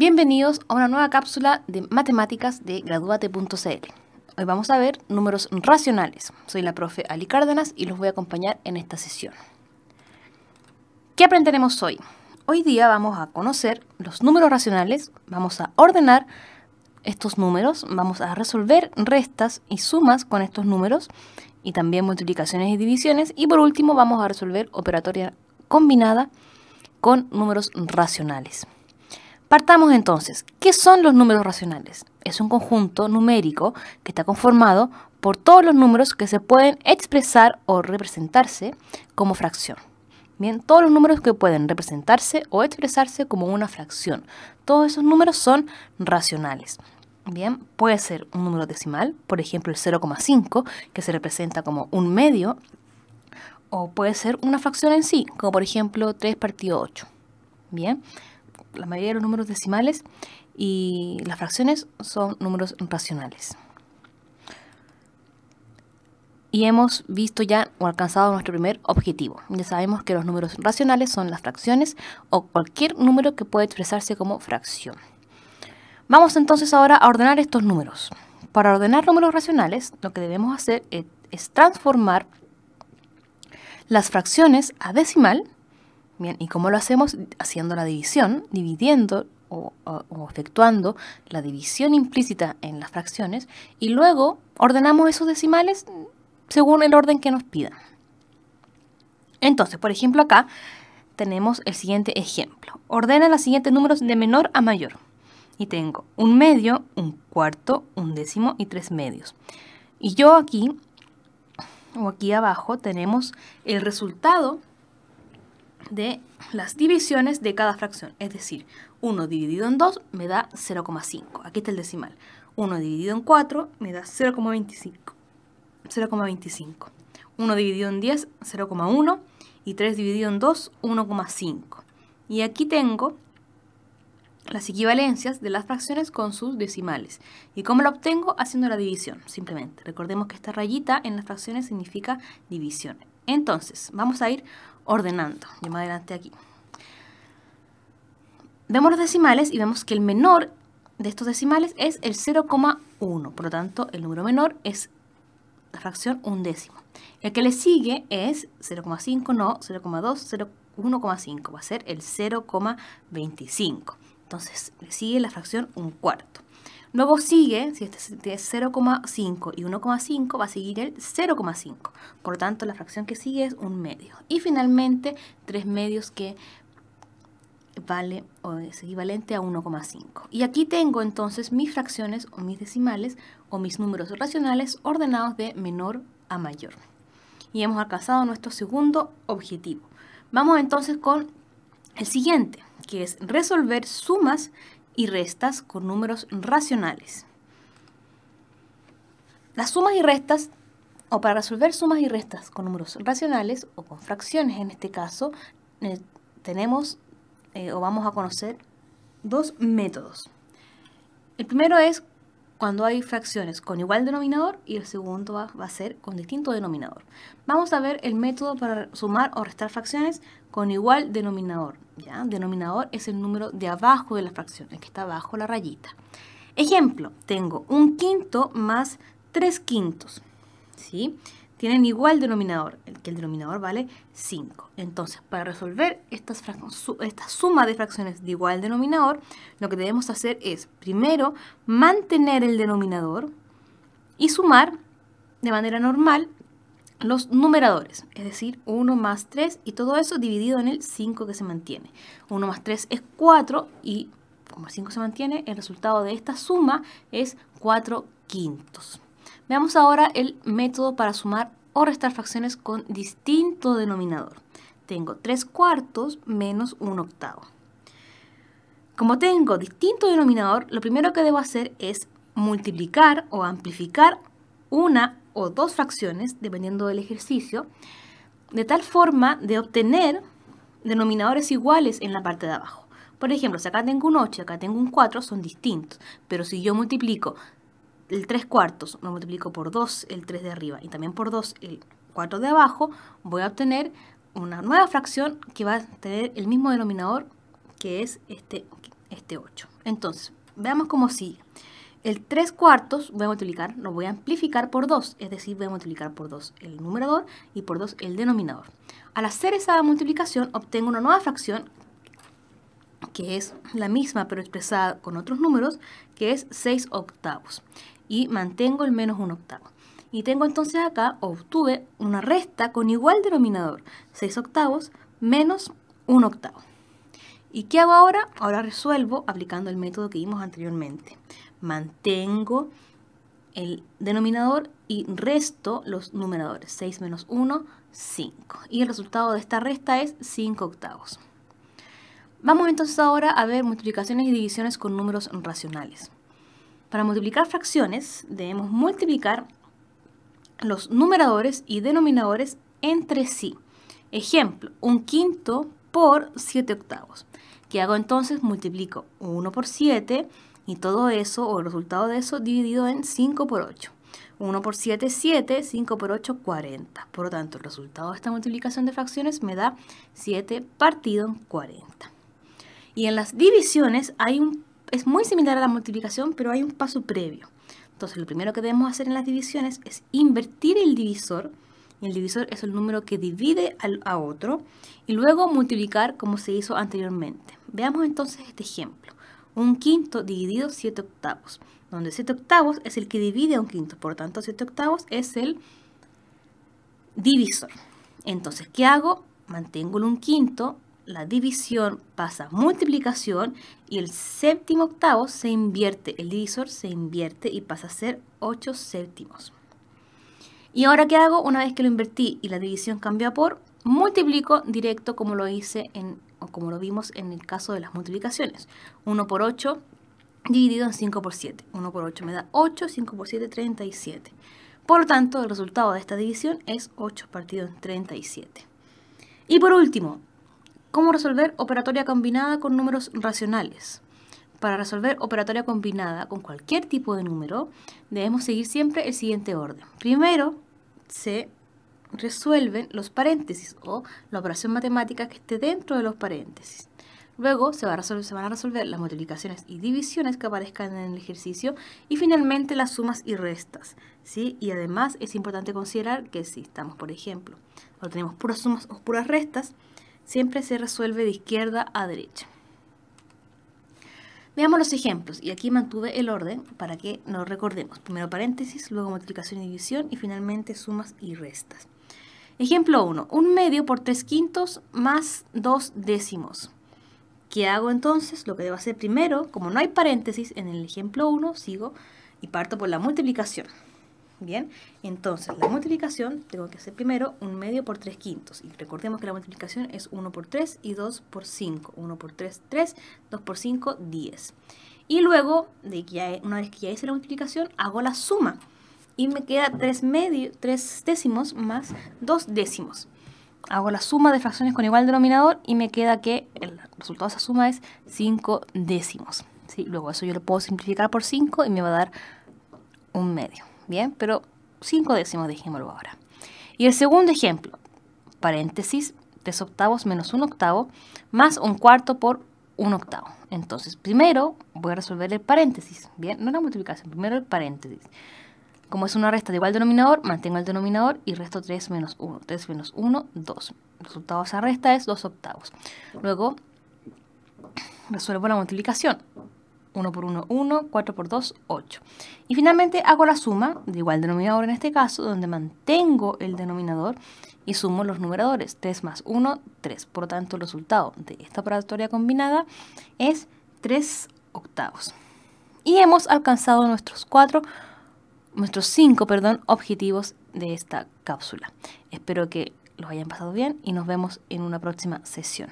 Bienvenidos a una nueva cápsula de matemáticas de Graduate.cl. Hoy vamos a ver números racionales. Soy la profe Ali Cárdenas y los voy a acompañar en esta sesión. ¿Qué aprenderemos hoy? Hoy día vamos a conocer los números racionales, vamos a ordenar estos números, vamos a resolver restas y sumas con estos números y también multiplicaciones y divisiones, y por último vamos a resolver operatoria combinada con números racionales. Partamos entonces. ¿Qué son los números racionales? Es un conjunto numérico que está conformado por todos los números que se pueden expresar o representarse como fracción. Bien, todos los números que pueden representarse o expresarse como una fracción. Todos esos números son racionales. Bien, puede ser un número decimal, por ejemplo el 0,5, que se representa como un medio, o puede ser una fracción en sí, como por ejemplo 3 partido 8. Bien, la mayoría de los números decimales y las fracciones son números racionales. Y hemos visto ya o alcanzado nuestro primer objetivo. Ya sabemos que los números racionales son las fracciones o cualquier número que puede expresarse como fracción. Vamos entonces ahora a ordenar estos números. Para ordenar números racionales, lo que debemos hacer es transformar las fracciones a decimal. Bien, ¿y cómo lo hacemos? Haciendo la división, dividiendo o efectuando la división implícita en las fracciones, y luego ordenamos esos decimales según el orden que nos pidan. Entonces, por ejemplo, acá tenemos el siguiente ejemplo. Ordena los siguientes números de menor a mayor. Y tengo un medio, un cuarto, un décimo y 3 medios. Y yo aquí, o aquí abajo, tenemos el resultado de las divisiones de cada fracción. Es decir, 1 dividido en 2 me da 0,5. Aquí está el decimal. 1 dividido en 4 me da 0,25. 1 dividido en 10, 0,1. Y 3 dividido en 2, 1,5. Y aquí tengo las equivalencias de las fracciones con sus decimales. ¿Y cómo lo obtengo? Haciendo la división, simplemente. Recordemos que esta rayita en las fracciones significa división. Entonces, vamos a ir ordenando. Yo me adelanté aquí. Vemos los decimales y vemos que el menor de estos decimales es el 0,1. Por lo tanto, el número menor es la fracción un décimo. El que le sigue es 0,5, no, 0,2, 1,5. Va a ser el 0,25. Entonces, le sigue la fracción un cuarto. Luego sigue, si este es 0,5 y 1,5, va a seguir el 0,5. Por lo tanto, la fracción que sigue es un medio. Y finalmente, 3 medios que vale o es equivalente a 1,5. Y aquí tengo entonces mis fracciones o mis decimales o mis números racionales ordenados de menor a mayor. Y hemos alcanzado nuestro segundo objetivo. Vamos entonces con el siguiente, que es resolver sumas y restas con números racionales. Las sumas y restas, o para resolver sumas y restas con números racionales o con fracciones en este caso, tenemos o vamos a conocer dos métodos. El primero es cuando hay fracciones con igual denominador y el segundo va a ser con distinto denominador. Vamos a ver el método para sumar o restar fracciones con igual denominador. ¿Ya? Denominador es el número de abajo de la fracción, el que está abajo la rayita. Ejemplo, tengo un quinto más 3 quintos. ¿Sí? Tienen igual denominador, el denominador vale 5. Entonces, para resolver esta suma de fracciones de igual denominador, lo que debemos hacer es, primero, mantener el denominador y sumar de manera normal los numeradores, es decir, 1 más 3 y todo eso dividido en el 5 que se mantiene. 1 más 3 es 4 y como el 5 se mantiene, el resultado de esta suma es 4 quintos. Veamos ahora el método para sumar o restar fracciones con distinto denominador. Tengo 3 cuartos menos 1 octavo. Como tengo distinto denominador, lo primero que debo hacer es multiplicar o amplificar una o dos fracciones, dependiendo del ejercicio, de tal forma de obtener denominadores iguales en la parte de abajo. Por ejemplo, si acá tengo un 8 y acá tengo un 4, son distintos. Pero si yo multiplico el 3 cuartos, lo multiplico por 2 el 3 de arriba y también por 2 el 4 de abajo, voy a obtener una nueva fracción que va a tener el mismo denominador, que es este este 8. Entonces, veamos cómo sigue. El 3/4 voy a multiplicar, lo voy a amplificar por 2, es decir, voy a multiplicar por 2 el numerador y por 2 el denominador. Al hacer esa multiplicación, obtengo una nueva fracción que es la misma pero expresada con otros números, que es 6/8. Y mantengo el menos 1/8. Y tengo entonces acá, obtuve una resta con igual denominador, 6/8 menos 1/8. ¿Y qué hago ahora? Ahora resuelvo aplicando el método que vimos anteriormente. Mantengo el denominador y resto los numeradores. 6 menos 1, 5. Y el resultado de esta resta es 5/8. Vamos entonces ahora a ver multiplicaciones y divisiones con números racionales. Para multiplicar fracciones debemos multiplicar los numeradores y denominadores entre sí. Ejemplo, 1/5 por 7/8. ¿Qué hago entonces? Multiplico 1 por 7 y todo eso, o el resultado de eso, dividido en 5 por 8. 1 por 7 es 7, 5 por 8, 40. Por lo tanto, el resultado de esta multiplicación de fracciones me da 7 partido en 40. Y en las divisiones es muy similar a la multiplicación, pero hay un paso previo. Entonces, lo primero que debemos hacer en las divisiones es invertir el divisor. El divisor es el número que divide a otro. Y luego multiplicar como se hizo anteriormente. Veamos entonces este ejemplo. 1/5 dividido 7/8. Donde 7/8 es el que divide a 1/5. Por lo tanto, 7/8 es el divisor. Entonces, ¿qué hago? Mantengo el 1/5. La división pasa a multiplicación y el 7/8 se invierte. El divisor se invierte y pasa a ser 8/7. ¿Y ahora qué hago? Una vez que lo invertí y la división cambió a por, multiplico directo como lo hice o como lo vimos en el caso de las multiplicaciones. 1 por 8 dividido en 5 por 7. 1 por 8 me da 8, 5 por 7, 37. Por lo tanto, el resultado de esta división es 8 partido en 37. Y por último, ¿cómo resolver operatoria combinada con números racionales? Para resolver operatoria combinada con cualquier tipo de número, debemos seguir siempre el siguiente orden. Primero, se resuelven los paréntesis o la operación matemática que esté dentro de los paréntesis. Luego se van a resolver las multiplicaciones y divisiones que aparezcan en el ejercicio y finalmente las sumas y restas, ¿sí? Y además es importante considerar que si estamos, por ejemplo, cuando tenemos puras sumas o puras restas, siempre se resuelve de izquierda a derecha. Veamos los ejemplos, y aquí mantuve el orden para que nos recordemos. Primero paréntesis, luego multiplicación y división, y finalmente sumas y restas. Ejemplo 1. 1/2 por 3/5 más 2 décimos. ¿Qué hago entonces? Lo que debo hacer primero, como no hay paréntesis en el ejemplo 1, sigo y parto por la multiplicación. Bien, entonces la multiplicación tengo que hacer primero 1/2 por 3/5. Y recordemos que la multiplicación es 1 por 3 y 2 por 5. 1 por 3, 3, 2 por 5, 10. Y luego, una vez que ya hice la multiplicación, hago la suma. Y me queda 3 décimos más 2 décimos. Hago la suma de fracciones con igual denominador y me queda que el resultado de esa suma es 5 décimos. ¿Sí? Luego eso yo lo puedo simplificar por 5 y me va a dar 1/2. Bien, pero 5 décimos dejémoslo ahora. Y el segundo ejemplo, paréntesis, 3/8 menos 1/8 más 1/4 por 1/8. Entonces, primero voy a resolver el paréntesis. Bien, no la multiplicación, primero el paréntesis. Como es una resta de igual denominador, mantengo el denominador y resto 3 menos 1. 3 menos 1, 2. El resultado de esa resta es 2/8. Luego, resuelvo la multiplicación. 1 por 1, 1, 4 por 2, 8. Y finalmente hago la suma de igual denominador en este caso, donde mantengo el denominador y sumo los numeradores. 3 más 1, 3. Por lo tanto, el resultado de esta operatoria combinada es 3/8. Y hemos alcanzado nuestros 5 objetivos de esta cápsula. Espero que los hayan pasado bien y nos vemos en una próxima sesión.